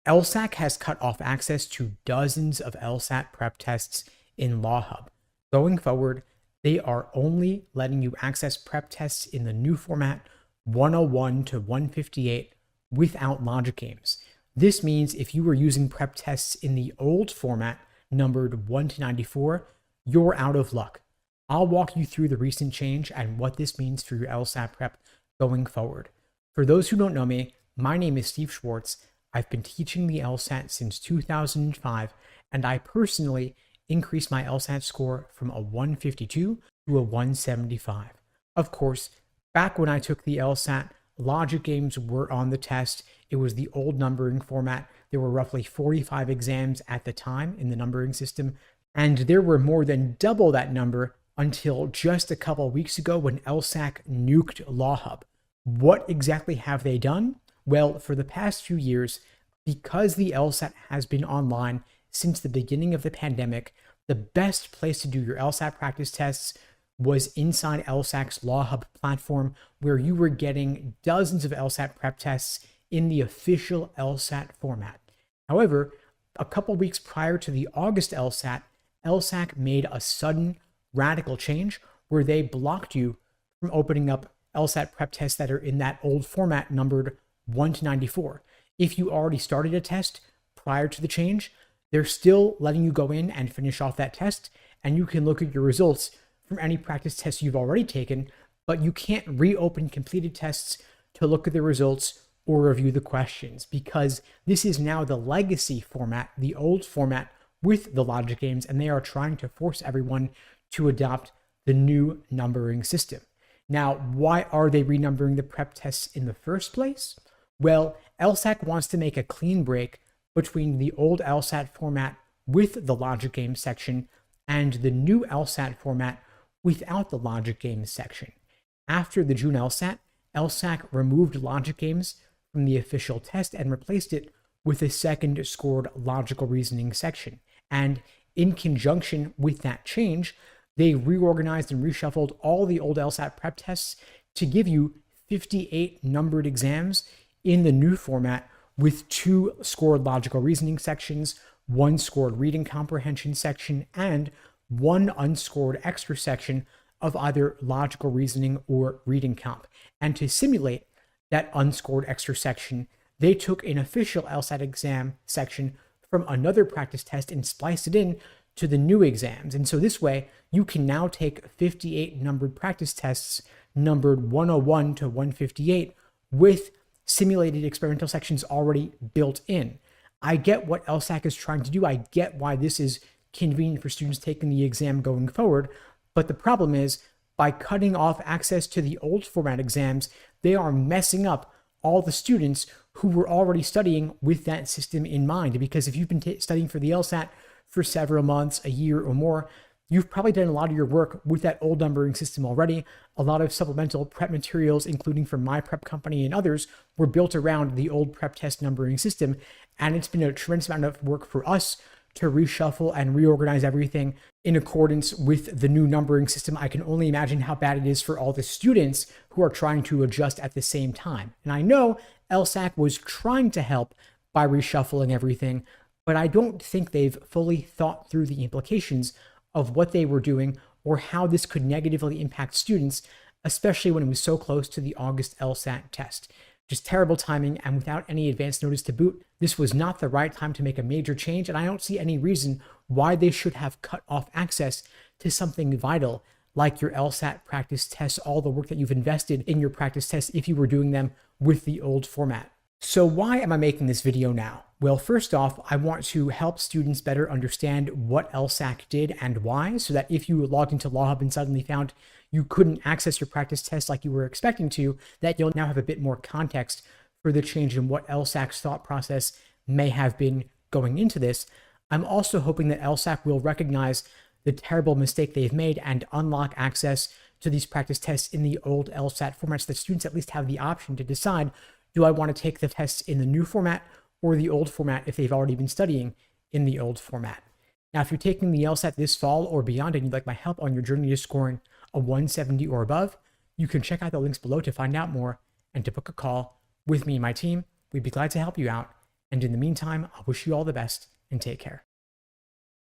LSAC has cut off access to dozens of LSAT prep tests in LawHub. Going forward, they are only letting you access prep tests in the new format 101 to 158 without logic games. This means if you were using prep tests in the old format numbered 1 to 94, you're out of luck. I'll walk you through the recent change and what this means for your LSAT prep going forward. For those who don't know me, my name is Steve Schwartz. I've been teaching the LSAT since 2005, and I personally increased my LSAT score from a 152 to a 175. Of course, back when I took the LSAT, logic games were on the test. It was the old numbering format. There were roughly 45 exams at the time in the numbering system, and there were more than double that number until just a couple weeks ago when LSAC nuked LawHub. What exactly have they done? Well, for the past few years, because the LSAT has been online since the beginning of the pandemic, the best place to do your LSAT practice tests was inside LSAC's LawHub platform, where you were getting dozens of LSAT prep tests in the official LSAT format. However, a couple weeks prior to the August LSAT, LSAC made a sudden radical change where they blocked you from opening up LSAT prep tests that are in that old format numbered 1 to 94. If you already started a test prior to the change, they're still letting you go in and finish off that test, and you can look at your results from any practice tests you've already taken, but you can't reopen completed tests to look at the results or review the questions, because this is now the legacy format, the old format with the logic games, and they are trying to force everyone to adopt the new numbering system. Now, why are they renumbering the prep tests in the first place? Well, LSAC wants to make a clean break between the old LSAT format with the logic games section and the new LSAT format without the logic games section. After the June LSAT, LSAC removed logic games from the official test and replaced it with a second scored logical reasoning section. And in conjunction with that change, they reorganized and reshuffled all the old LSAT prep tests to give you 58 numbered exams in the new format with 2 scored logical reasoning sections, 1 scored reading comprehension section, and 1 unscored extra section of either logical reasoning or reading comp. And to simulate that unscored extra section, they took an official LSAT exam section from another practice test and spliced it in to the new exams. And so this way, you can now take 58 numbered practice tests numbered 101 to 158 with simulated experimental sections already built in. I get what LSAC is trying to do. I get why this is convenient for students taking the exam going forward. But the problem is, by cutting off access to the old format exams, they are messing up all the students who were already studying with that system in mind. Because if you've been studying for the LSAT for several months, a year or more, you've probably done a lot of your work with that old numbering system already. A lot of supplemental prep materials, including from my prep company and others, were built around the old prep test numbering system. And it's been a tremendous amount of work for us to reshuffle and reorganize everything in accordance with the new numbering system. I can only imagine how bad it is for all the students who are trying to adjust at the same time. And I know LSAC was trying to help by reshuffling everything, but I don't think they've fully thought through the implications of what they were doing or how this could negatively impact students, especially when it was so close to the August LSAT test. Just terrible timing, and without any advance notice to boot, this was not the right time to make a major change, and I don't see any reason why they should have cut off access to something vital like your LSAT practice tests, all the work that you've invested in your practice tests if you were doing them with the old format. So why am I making this video now? Well, first off, I want to help students better understand what LSAC did and why, so that if you logged into LawHub and suddenly found you couldn't access your practice test like you were expecting to, that you'll now have a bit more context for the change in what LSAC's thought process may have been going into this. I'm also hoping that LSAC will recognize the terrible mistake they've made and unlock access to these practice tests in the old LSAT format, so that students at least have the option to decide, do I want to take the tests in the new format or the old format if they've already been studying in the old format? Now, if you're taking the LSAT this fall or beyond and you'd like my help on your journey to scoring a 170 or above, you can check out the links below to find out more and to book a call with me and my team. We'd be glad to help you out. And in the meantime, I wish you all the best and take care.